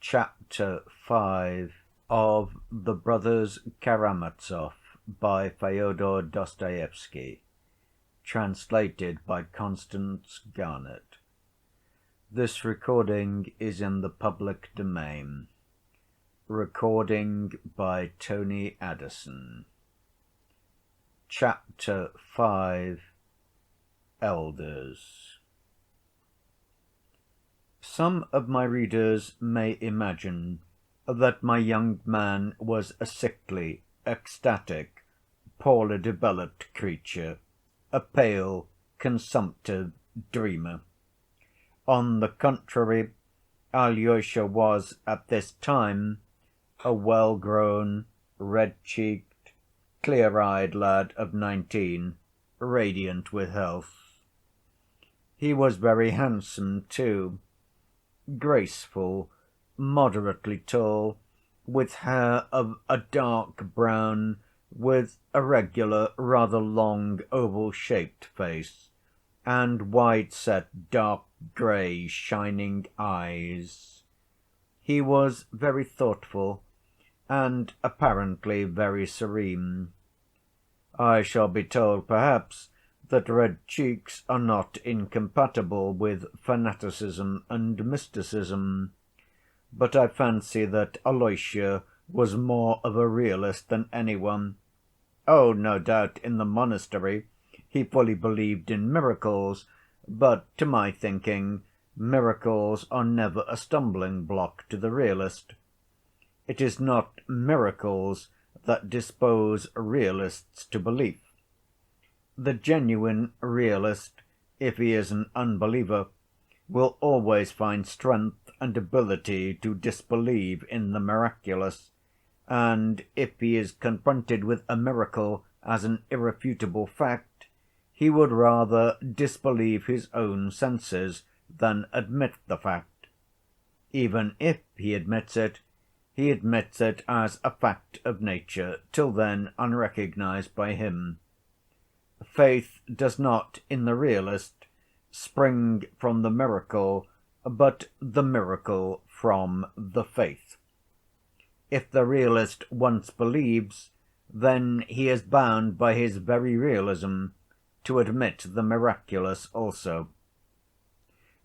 Chapter 5 of The Brothers Karamazov by Fyodor Dostoevsky. Translated by Constance Garnett. This recording is in the public domain. Recording by Tony Addison. Chapter 5 Elders. Some of my readers may imagine that my young man was a sickly, ecstatic, poorly developed creature, a pale, consumptive dreamer. On the contrary, Alyosha was at this time a well-grown, red-cheeked, clear-eyed lad of 19, radiant with health. He was very handsome too, graceful, moderately tall, with hair of a dark brown, with a regular, rather long, oval-shaped face, and wide-set, dark grey, shining eyes. He was very thoughtful, and apparently very serene. I shall be told, perhaps, that red cheeks are not incompatible with fanaticism and mysticism, but I fancy that Alyosha was more of a realist than any one. Oh, no doubt in the monastery he fully believed in miracles, but to my thinking miracles are never a stumbling block to the realist. It is not miracles that dispose realists to belief. The genuine realist, if he is an unbeliever, will always find strength and ability to disbelieve in the miraculous, and if he is confronted with a miracle as an irrefutable fact, he would rather disbelieve his own senses than admit the fact. Even if he admits it, he admits it as a fact of nature, till then unrecognized by him. Faith does not, in the realist, spring from the miracle, but the miracle from the faith. If the realist once believes, then he is bound by his very realism to admit the miraculous also.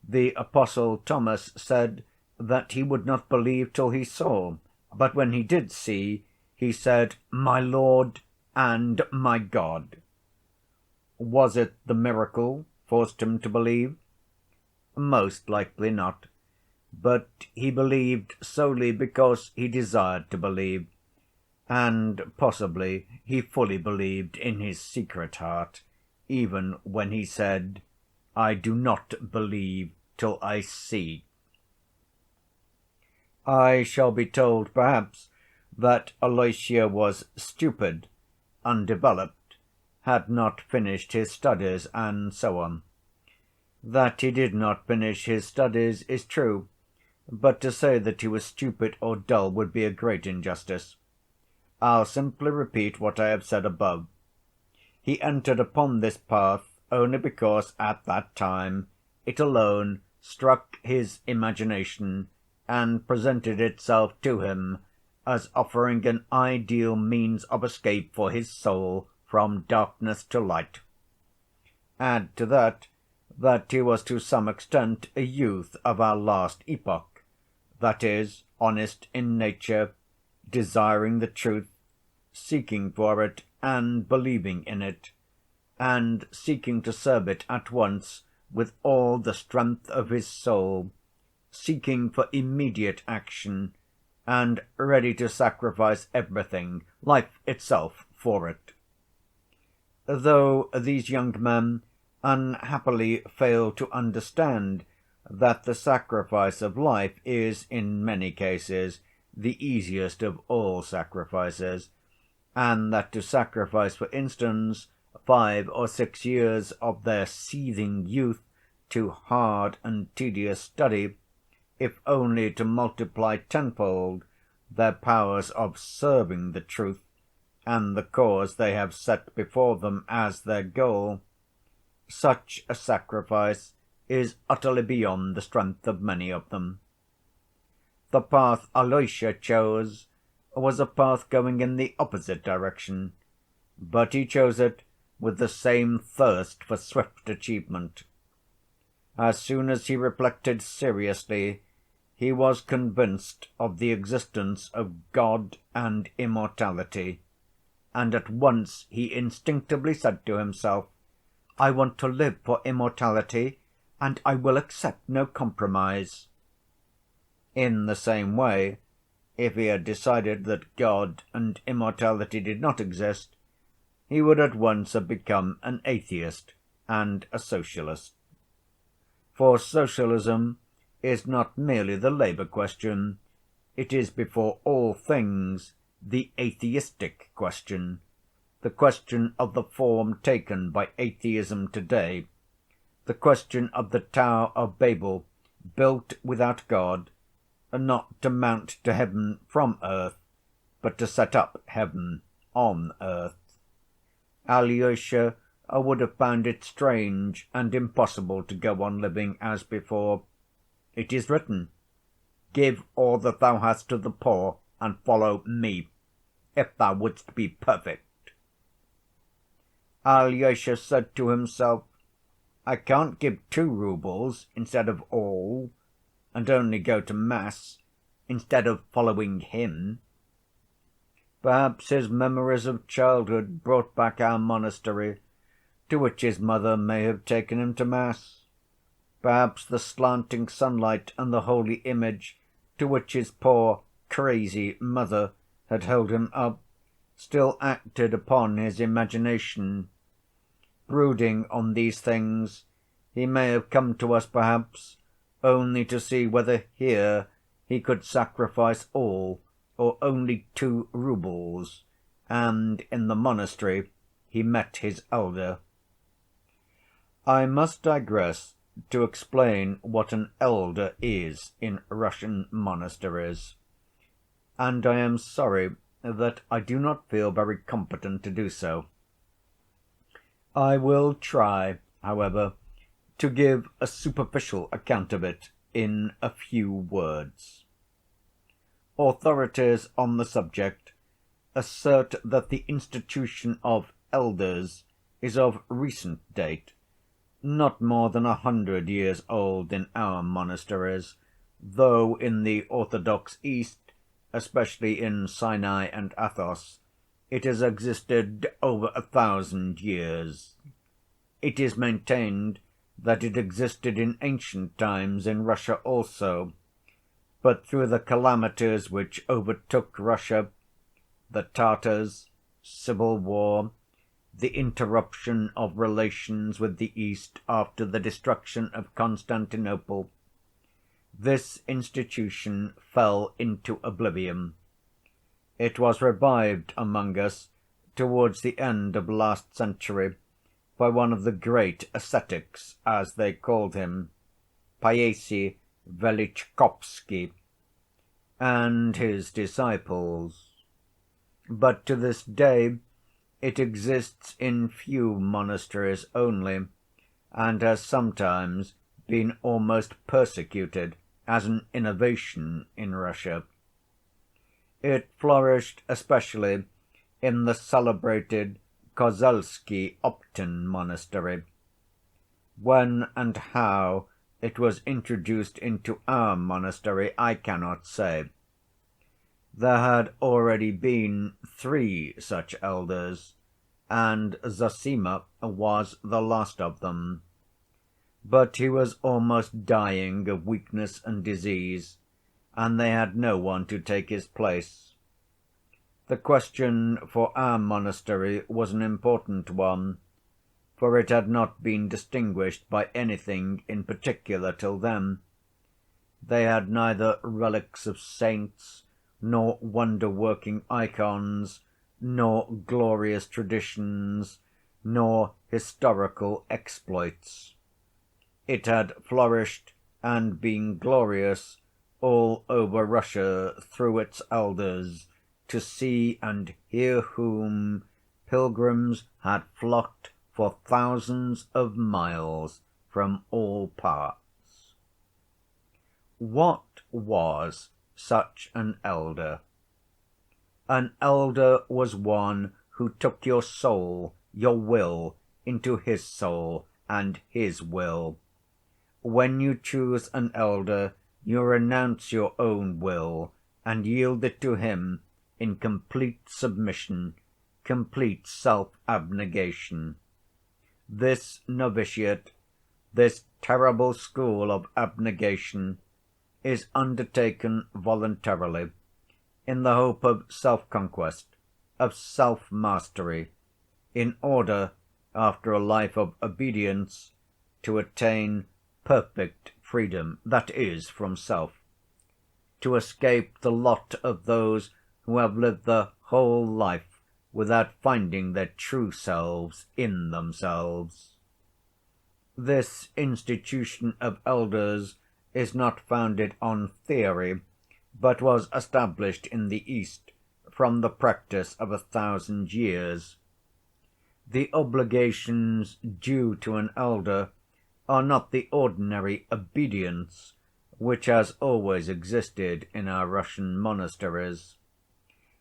The Apostle Thomas said that he would not believe till he saw, but when he did see, he said, "My Lord and my God." Was it the miracle forced him to believe? Most likely not, but he believed solely because he desired to believe, and possibly he fully believed in his secret heart, even when he said, "I do not believe till I see." I shall be told, perhaps, that Alyosha was stupid, undeveloped, had not finished his studies, and so on. That he did not finish his studies is true, but to say that he was stupid or dull would be a great injustice. I'll simply repeat what I have said above. He entered upon this path only because at that time it alone struck his imagination and presented itself to him as offering an ideal means of escape for his soul from darkness to light. Add to that, that he was to some extent a youth of our last epoch, that is, honest in nature, desiring the truth, seeking for it and believing in it, and seeking to serve it at once with all the strength of his soul, seeking for immediate action, and ready to sacrifice everything, life itself, for it. Though these young men unhappily fail to understand that the sacrifice of life is in many cases the easiest of all sacrifices, and that to sacrifice, for instance, 5 or 6 years of their seething youth to hard and tedious study, if only to multiply tenfold their powers of serving the truth and the cause they have set before them as their goal, such a sacrifice is utterly beyond the strength of many of them. The path Alyosha chose was a path going in the opposite direction, but he chose it with the same thirst for swift achievement. As soon as he reflected seriously, he was convinced of the existence of God and immortality, and at once he instinctively said to himself, "I want to live for immortality, and I will accept no compromise." In the same way, if he had decided that God and immortality did not exist, he would at once have become an atheist and a socialist. For socialism is not merely the labor question, it is before all things the atheistic question, the question of the form taken by atheism today, the question of the Tower of Babel built without God, not to mount to heaven from earth, but to set up heaven on earth. Alyosha would have found it strange and impossible to go on living as before. It is written, "Give all that thou hast to the poor, and follow me, if thou wouldst be perfect." Alyosha said to himself, "I can't give 2 roubles instead of all, and only go to mass instead of following him." Perhaps his memories of childhood brought back our monastery, to which his mother may have taken him to mass. Perhaps the slanting sunlight and the holy image to which his poor, crazy mother had held him up still acted upon his imagination. Brooding on these things, he may have come to us perhaps only to see whether here he could sacrifice all or only 2 roubles, and in the monastery he met his elder. I must digress to explain what an elder is in Russian monasteries, and I am sorry that I do not feel very competent to do so. I will try, however, to give a superficial account of it in a few words. Authorities on the subject assert that the institution of elders is of recent date, not more than 100 years old in our monasteries, though in the Orthodox East, especially in Sinai and Athos, it has existed over 1,000 years. It is maintained that it existed in ancient times in Russia also, but through the calamities which overtook Russia, the Tatars, civil war, the interruption of relations with the East after the destruction of Constantinople, this institution fell into oblivion. It was revived among us towards the end of last century by one of the great ascetics, as they called him, Païssy Velichkovsky, and his disciples. But to this day it exists in few monasteries only, and has sometimes been almost persecuted as an innovation in Russia. It flourished especially in the celebrated Kozelsky Optin monastery. When and how it was introduced into our monastery I cannot say. There had already been 3 such elders, and Zosima was the last of them. But he was almost dying of weakness and disease, and they had no one to take his place. The question for our monastery was an important one, for it had not been distinguished by anything in particular till then. They had neither relics of saints, nor wonder‐working ikons, nor glorious traditions, nor historical exploits. It had flourished and been glorious all over Russia through its elders, to see and hear whom pilgrims had flocked for thousands of miles from all parts. What was such an elder? An elder was one who took your soul, your will, into his soul and his will. When you choose an elder, you renounce your own will and yield it to him in complete submission, complete self‐abnegation. This novitiate, this terrible school of abnegation, is undertaken voluntarily, in the hope of self‐conquest, of self‐mastery, in order, after a life of obedience, to attain perfect freedom, that is, from self, to escape the lot of those who have lived their whole life without finding their true selves in themselves. This institution of elders is not founded on theory, but was established in the East from the practice of 1,000 years. The obligations due to an elder are not the ordinary obedience which has always existed in our Russian monasteries.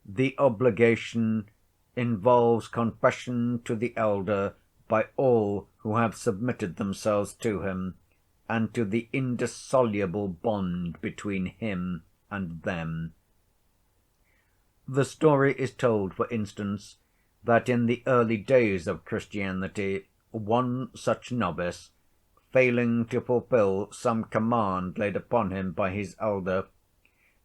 The obligation involves confession to the elder by all who have submitted themselves to him and to the indissoluble bond between him and them. The story is told, for instance, that in the early days of Christianity, one such novice, failing to fulfill some command laid upon him by his elder,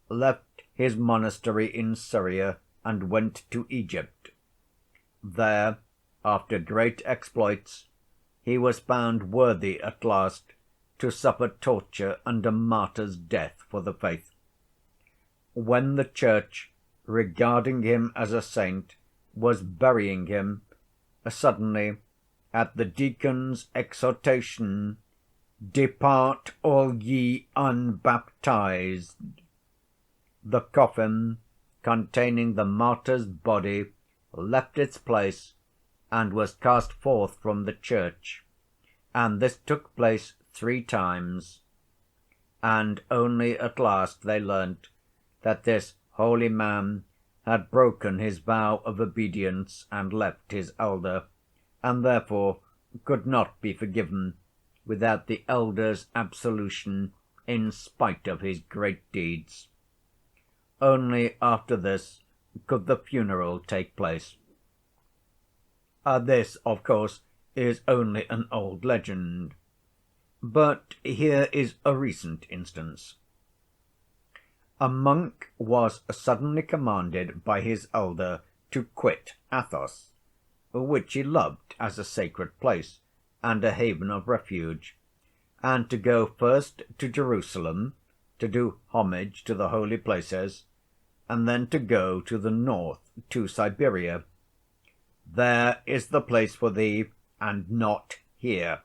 left his monastery in Syria and went to Egypt. There, after great exploits, he was found worthy at last to suffer torture and a martyr's death for the faith. When the Church, regarding him as a saint, was burying him, suddenly, at the deacon's exhortation, "Depart all ye unbaptized," the coffin containing the martyr's body left its place and was cast forth from the church, and this took place 3 times. And only at last they learnt that this holy man had broken his vow of obedience and left his elder, and therefore could not be forgiven without the elder's absolution in spite of his great deeds. Only after this could the funeral take place. This, of course, is only an old legend. But here is a recent instance. A monk was suddenly commanded by his elder to quit Athos, which he loved as a sacred place and a haven of refuge, and to go first to Jerusalem to do homage to the holy places, and then to go to the north, to Siberia. "There is the place for thee, and not here."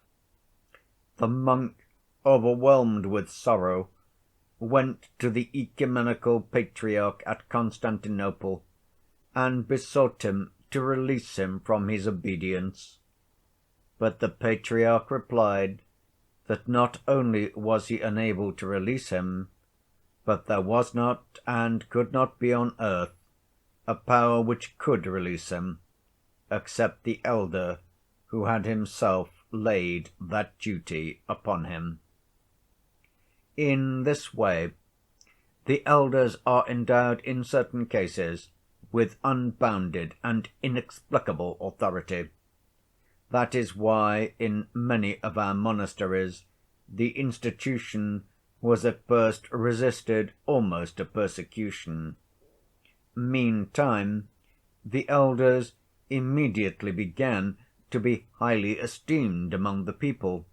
The monk, overwhelmed with sorrow, went to the ecumenical patriarch at Constantinople and besought him to release him from his obedience. But the patriarch replied that not only was he unable to release him, but there was not and could not be on earth a power which could release him, except the elder who had himself laid that duty upon him. In this way, the elders are endowed in certain cases with unbounded and inexplicable authority. That is why in many of our monasteries the institution was at first resisted almost to persecution. Meantime, the elders immediately began to be highly esteemed among the people.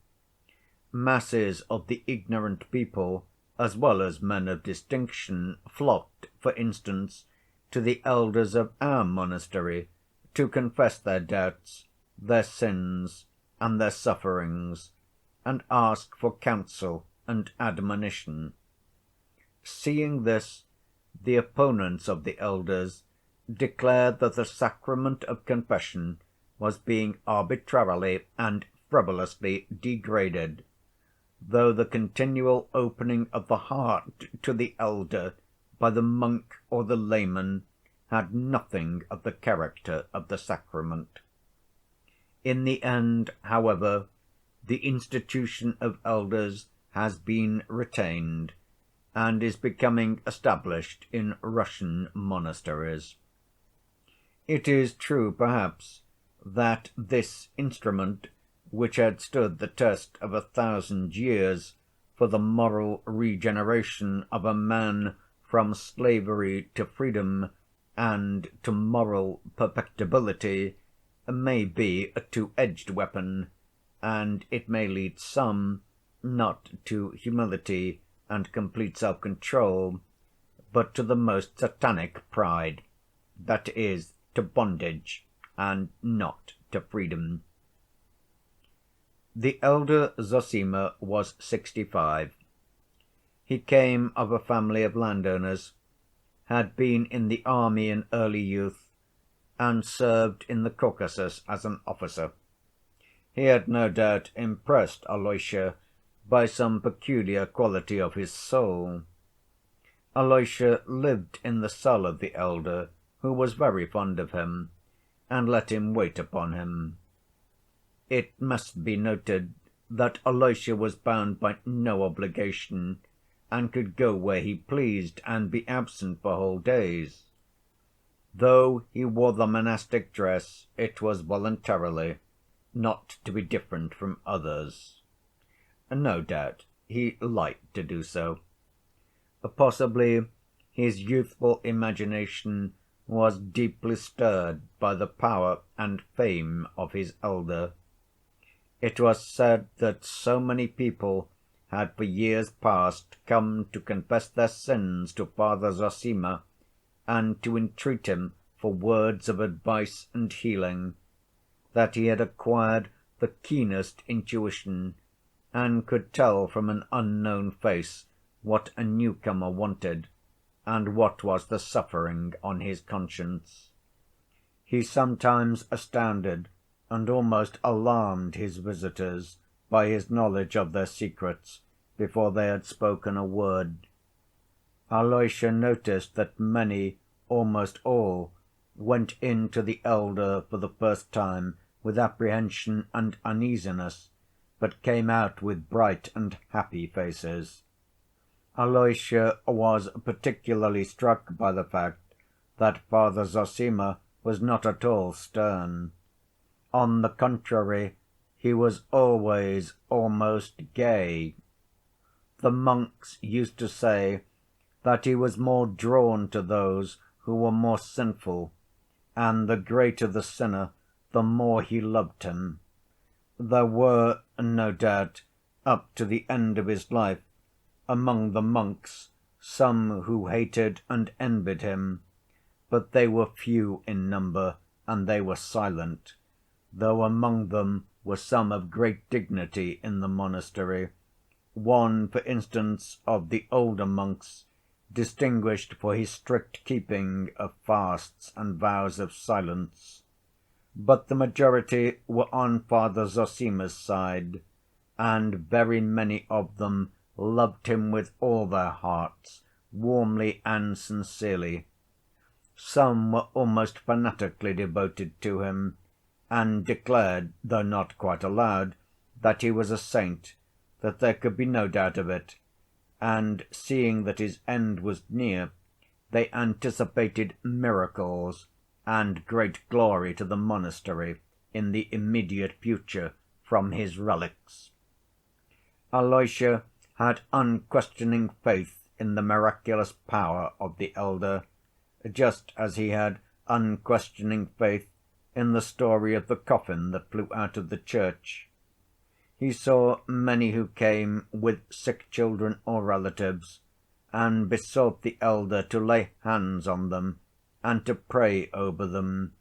Masses of the ignorant people, as well as men of distinction, flocked, for instance, to the elders of our monastery to confess their doubts, their sins, and their sufferings, and ask for counsel and admonition. Seeing this, the opponents of the elders declared that the sacrament of confession was being arbitrarily and frivolously degraded, though the continual opening of the heart to the elder by the monk or the layman had nothing of the character of the sacrament. In the end, however, the institution of elders has been retained and is becoming established in Russian monasteries. It is true, perhaps, that this instrument, which had stood the test of 1,000 years for the moral regeneration of a man from slavery to freedom and to moral perfectibility, may be a two-edged weapon, and it may lead some, not to humility and complete self-control, but to the most satanic pride, that is, to bondage and not to freedom. The elder Zossima was 65. He came of a family of landowners, had been in the army in early youth, and served in the Caucasus as an officer. He had no doubt impressed Alyosha by some peculiar quality of his soul. Alyosha lived in the cell of the elder, who was very fond of him, and let him wait upon him. It must be noted that Alyosha was bound by no obligation, and could go where he pleased and be absent for whole days. Though he wore the monastic dress, it was voluntarily, not to be different from others. No doubt he liked to do so. Possibly his youthful imagination was deeply stirred by the power and fame of his elder. It was said that so many people had for years past come to confess their sins to Father Zossima and to entreat him for words of advice and healing, that he had acquired the keenest intuition and could tell from an unknown face what a newcomer wanted and what was the suffering on his conscience. He sometimes astounded and almost alarmed his visitors by his knowledge of their secrets before they had spoken a word. Alyosha noticed that many, almost all, went in to the elder for the first time with apprehension and uneasiness, but came out with bright and happy faces. Alyosha was particularly struck by the fact that Father Zossima was not at all stern. On the contrary, he was always almost gay. The monks used to say that he was more drawn to those who were more sinful, and the greater the sinner, the more he loved him. There were, no doubt, up to the end of his life, among the monks, some who hated and envied him, but they were few in number, and they were silent, though among them were some of great dignity in the monastery, one, for instance, of the older monks, distinguished for his strict keeping of fasts and vows of silence. But the majority were on Father Zossima's side, and very many of them loved him with all their hearts, warmly and sincerely. Some were almost fanatically devoted to him, and declared, though not quite aloud, that he was a saint, that there could be no doubt of it, and seeing that his end was near, they anticipated miracles and great glory to the monastery in the immediate future from his relics. Alyosha had unquestioning faith in the miraculous power of the elder, just as he had unquestioning faith in the story of the coffin that flew out of the church. He saw many who came with sick children or relatives, and besought the elder to lay hands on them and to pray over them,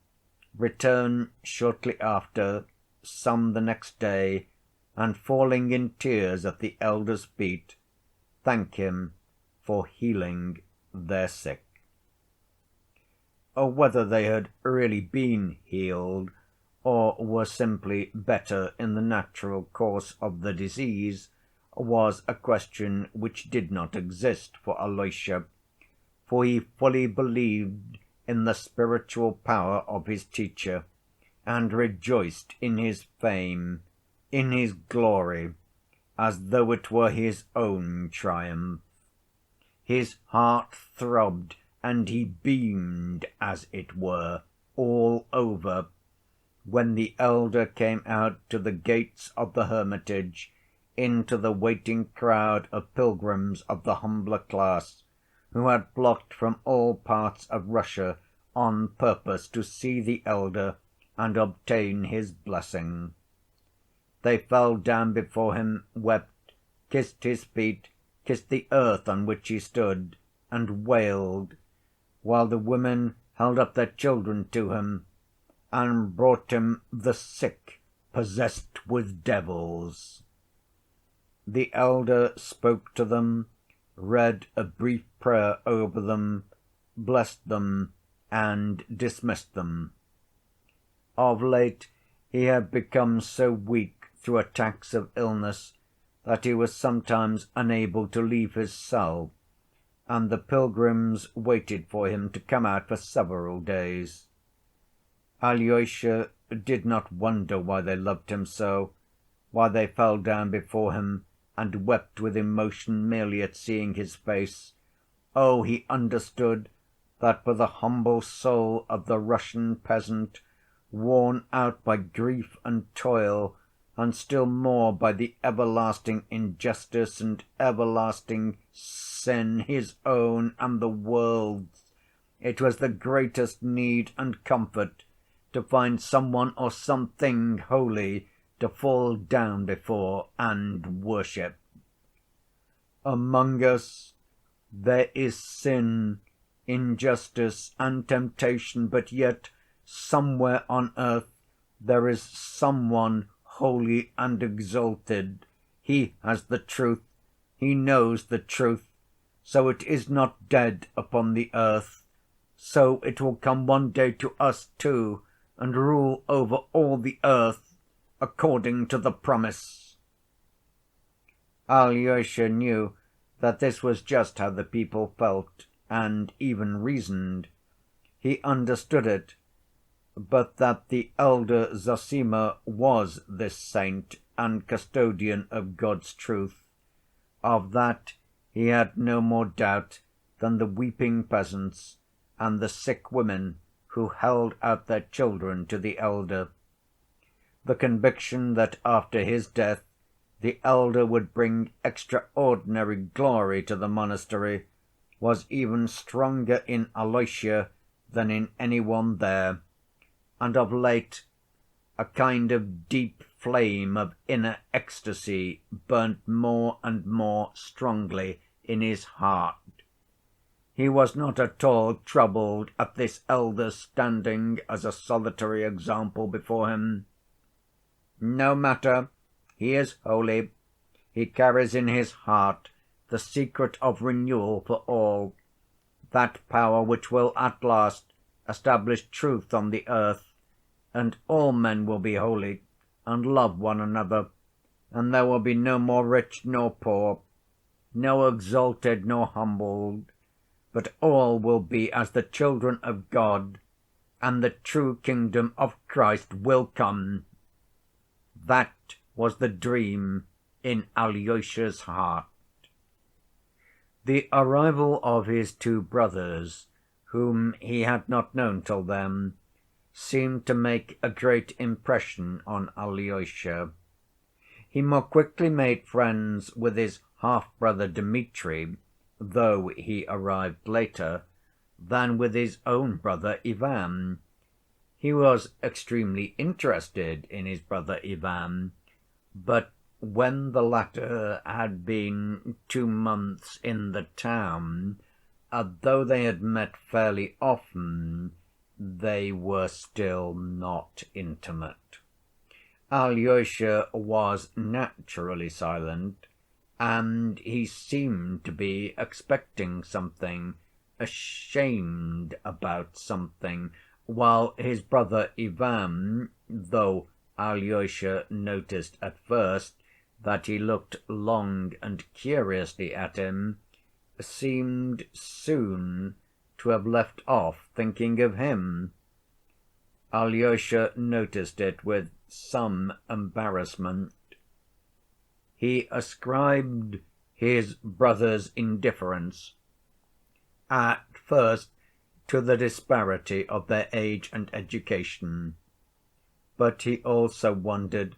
return shortly after, some the next day, and falling in tears at the elder's feet, thank him for healing their sick. Whether they had really been healed, or were simply better in the natural course of the disease, was a question which did not exist for Alyosha, for he fully believed in the spiritual power of his teacher, and rejoiced in his fame, in his glory, as though it were his own triumph. His heart throbbed, and he beamed, as it were, all over, when the elder came out to the gates of the hermitage, into the waiting crowd of pilgrims of the humbler class, who had flocked from all parts of Russia on purpose to see the elder and obtain his blessing. They fell down before him, wept, kissed his feet, kissed the earth on which he stood, and wailed, while the women held up their children to him, and brought him the sick possessed with devils. The elder spoke to them, read a brief prayer over them, blessed them, and dismissed them. Of late he had become so weak through attacks of illness that he was sometimes unable to leave his cell, and the pilgrims waited for him to come out for several days. Alyosha did not wonder why they loved him so, why they fell down before him and wept with emotion merely at seeing his face. Oh, he understood that for the humble soul of the Russian peasant, worn out by grief and toil, and still more by the everlasting injustice and everlasting sin, his own and the world's, it was the greatest need and comfort to find some one or something holy to fall down before and worship. Among us there is sin, injustice, and temptation, but yet somewhere on earth there is someone holy and exalted. He has the truth, he knows the truth, so it is not dead upon the earth. So it will come one day to us too, and rule over all the earth according to the promise. Alyosha knew that this was just how the people felt, and even reasoned. He understood it, but that the elder Zosima was this saint and custodian of God's truth, of that he had no more doubt than the weeping peasants and the sick women who held out their children to the elder. The conviction that after his death the elder would bring extraordinary glory to the monastery was even stronger in Alyosha than in any one there, and of late a kind of deep flame of inner ecstasy burnt more and more strongly in his heart. He was not at all troubled at this elder standing as a solitary example before him. No matter, he is holy, he carries in his heart the secret of renewal for all, that power which will at last establish truth on the earth, and all men will be holy and love one another, and there will be no more rich nor poor, no exalted nor humbled, but all will be as the children of God, and the true kingdom of Christ will come. That was the dream in Alyosha's heart. The arrival of his two brothers, whom he had not known till then, seemed to make a great impression on Alyosha. He more quickly made friends with his half‐brother Dmitri, though he arrived later, than with his own brother Ivan. He was extremely interested in his brother Ivan, but when the latter had been 2 months in the town, though they had met fairly often, they were still not intimate. Alyosha was naturally silent, and he seemed to be expecting something, ashamed about something, while his brother Ivan, though Alyosha noticed at first that he looked long and curiously at him, seemed soon to have left off thinking of him. Alyosha noticed it with some embarrassment. He ascribed his brother's indifference at first to the disparity of their age and education, but he also wondered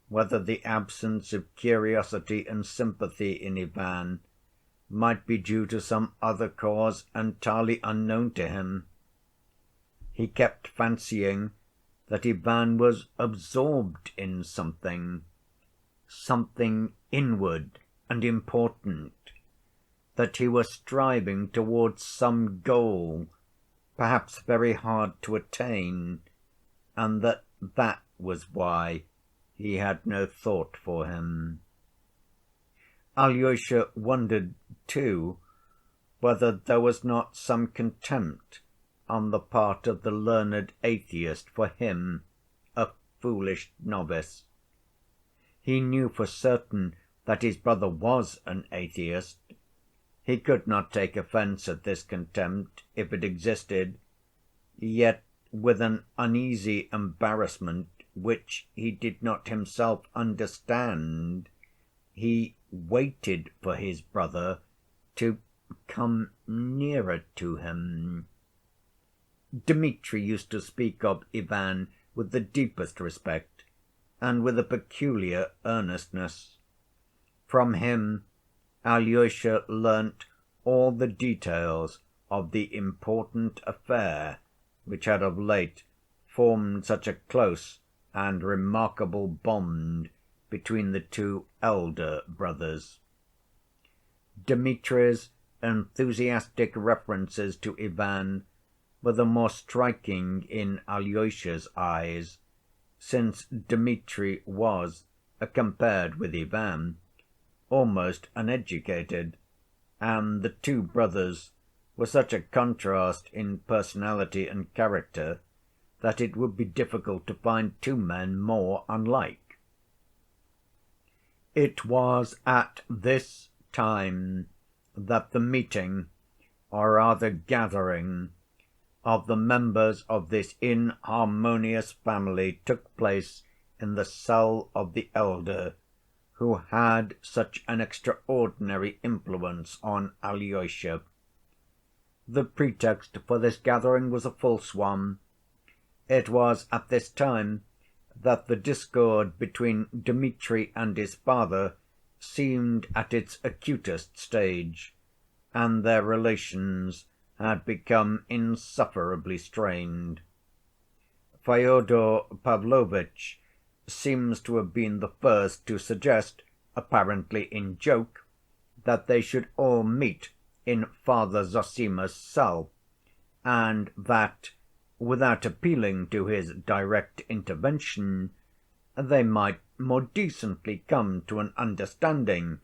whether the absence of curiosity and sympathy in Ivan might be due to some other cause entirely unknown to him. He kept fancying that Ivan was absorbed in something inward and important, that he was striving towards some goal, perhaps very hard to attain, and that was why he had no thought for him. Alyosha wondered, too, whether there was not some contempt on the part of the learned atheist for him, a foolish novice. He knew for certain that his brother was an atheist. He could not take offense at this contempt, if it existed, yet with an uneasy embarrassment which he did not himself understand, he waited for his brother to come nearer to him. Dmitri used to speak of Ivan with the deepest respect and with a peculiar earnestness. From him Alyosha learnt all the details of the important affair which had of late formed such a close and remarkable bond between the two elder brothers. Dmitri's enthusiastic references to Ivan were the more striking in Alyosha's eyes, since Dmitri was, compared with Ivan, almost uneducated, and the two brothers were such a contrast in personality and character that it would be difficult to find two men more unlike. It was at this time that the meeting, or rather gathering, of the members of this inharmonious family took place in the cell of the elder, who had such an extraordinary influence on Alyosha. The pretext for this gathering was a false one. It was at this time that the discord between Dmitri and his father seemed at its acutest stage, and their relations had become insufferably strained. Fyodor Pavlovitch seems to have been the first to suggest, apparently in joke, that they should all meet in Father Zossima's cell, and that, without appealing to his direct intervention, they might more decently come to an understanding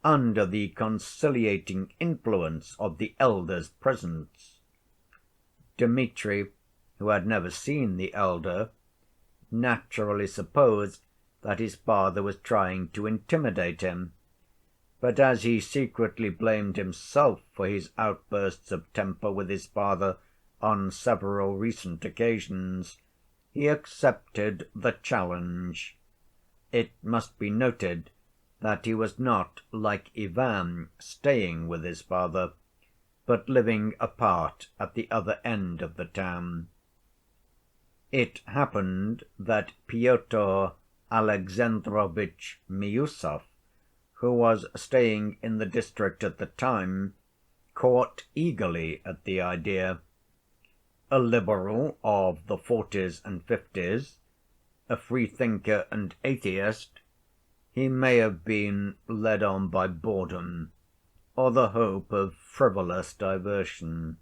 under the conciliating influence of the elder's presence. Dmitri, who had never seen the elder, naturally supposed that his father was trying to intimidate him, but as he secretly blamed himself for his outbursts of temper with his father on several recent occasions, he accepted the challenge. It must be noted that he was not, like Ivan, staying with his father, but living apart at the other end of the town. It happened that Pyotr Alexandrovitch Miüsov, who was staying in the district at the time, caught eagerly at the idea. A liberal of the 40s and 50s, a free‐thinker and atheist, he may have been led on by boredom or the hope of frivolous diversion.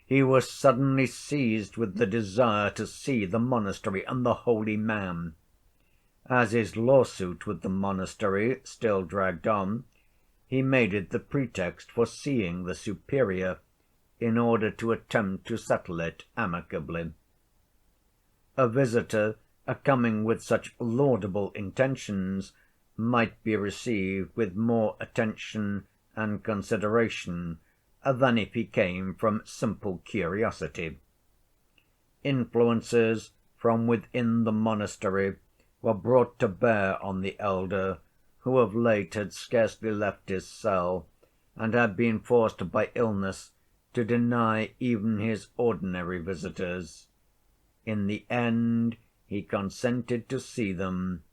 He was suddenly seized with the desire to see the monastery and the holy man. As his lawsuit with the monastery still dragged on, he made it the pretext for seeing the Superior, in order to attempt to settle it amicably. A visitor coming with such laudable intentions might be received with more attention and consideration than if he came from simple curiosity. Influences from within the monastery were brought to bear on the elder, who of late had scarcely left his cell, and had been forced by illness to deny even his ordinary visitors. In the end he consented to see them,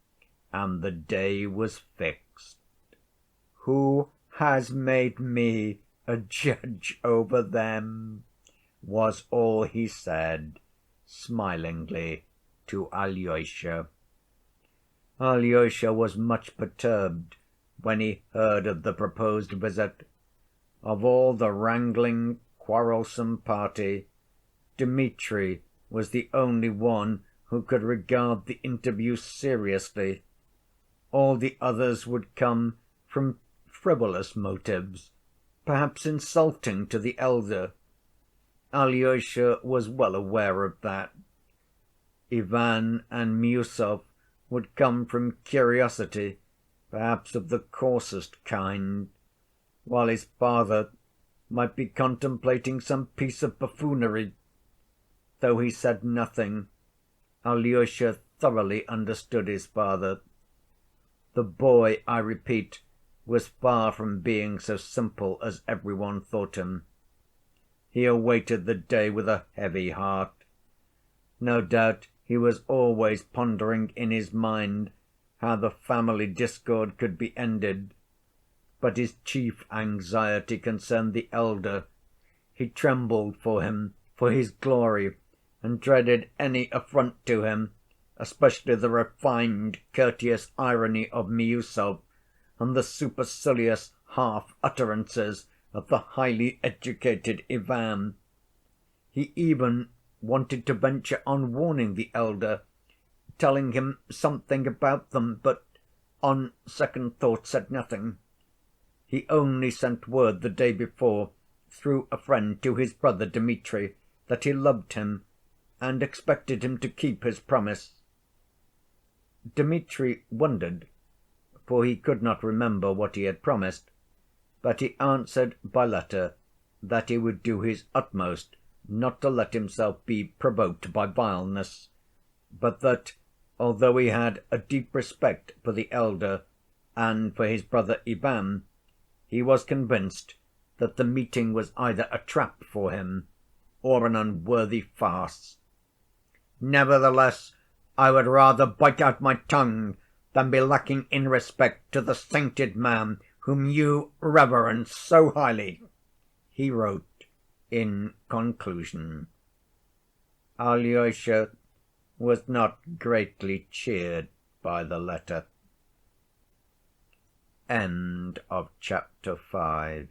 and the day was fixed. "Who has made me a judge over them?" was all he said, smilingly, to Alyosha. Alyosha was much perturbed when he heard of the proposed visit. Of all the wrangling, quarrelsome party, Dmitri was the only one who could regard the interview seriously. All the others would come from frivolous motives, perhaps insulting to the elder. Alyosha was well aware of that. Ivan and Miüsov would come from curiosity, perhaps of the coarsest kind, while his father might be contemplating some piece of buffoonery. Though he said nothing, Alyosha thoroughly understood his father. The boy, I repeat, was far from being so simple as every one thought him. He awaited the day with a heavy heart. No doubt he was always pondering in his mind how the family discord could be ended, but his chief anxiety concerned the elder. He trembled for him, for his glory, and dreaded any affront to him, especially the refined, courteous irony of Miüsov and the supercilious half‐utterances of the highly educated Ivan. He even wanted to venture on warning the elder, telling him something about them, but on second thought said nothing. He only sent word the day before, through a friend, to his brother Dmitri, that he loved him and expected him to keep his promise. Dmitri wondered, for he could not remember what he had promised, but he answered by letter that he would do his utmost not to let himself be provoked by vileness, but that, although he had a deep respect for the elder and for his brother Ivan, he was convinced that the meeting was either a trap for him or an unworthy farce. "Nevertheless, I would rather bite out my tongue than be lacking in respect to the sainted man whom you reverence so highly," he wrote in conclusion. Alyosha was not greatly cheered by the letter. End of chapter 5.